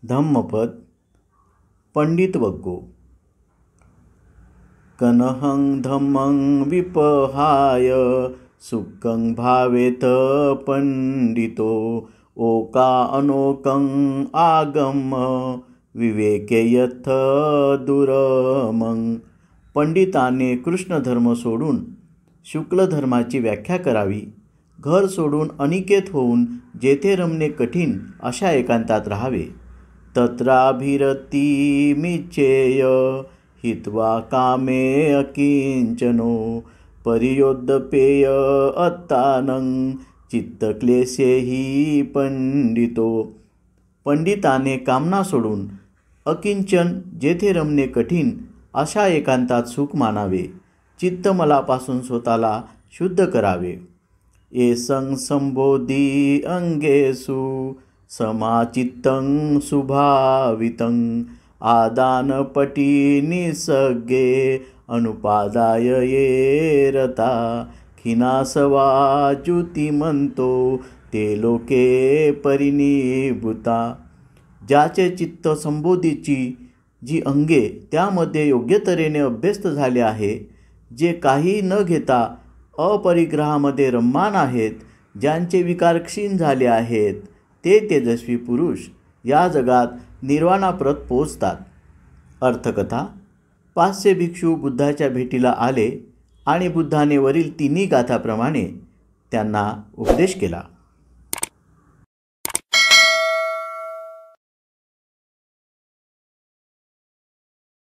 धम्मपद पंडित वग्गो। कनहं धम्मं विपहाय सुखं भावेत पंडितो ओका अनोकं आगम विवेके यथ दुरमं। पंडिताने कृष्ण धर्म सोडून शुक्ल धर्माची व्याख्या करावी। घर सोडून अनिकेत होऊन जेथे रमणे कठीण अशा एकांतात राहावे। तत्राभिरती मिच्छेय हित्वा कामे अकिंचनो परियोद्धपेय अत्तानं चित्तक्लेशे हि पंडितो। पंडिताने कामना सोडून अकिंचन जेथे रमणे कठीण अशा एकांतात सुख मानावे। चित्तमलापासून स्वतःला शुद्ध करावे। एसं संबोधी अंगेषु समाचित्तं सुभावितं आदानपटी निसग्गे अनुपादाय ये रता खिनासवा ज्युतिमंतो ते लोके परिनिभूता। ज्याचे चित्त संबोधीची जी अंगे त्यामध्ये योग्य तऱ्हेने अभ्यस्त झाले आहे, जे काही न घेता अपरिग्रहामध्ये रममाण आहेत, ज्यांचे विकार क्षीण झाले आहेत, ते तेजस्वी पुरुष या जगात निर्वाणाप्रत पोचतात। अर्थकथा। 500 भिक्षू बुद्धाच्या भेटीला आले आणि बुद्धाने वरील तिन्ही गाथाप्रमाणे त्यांना उपदेश केला।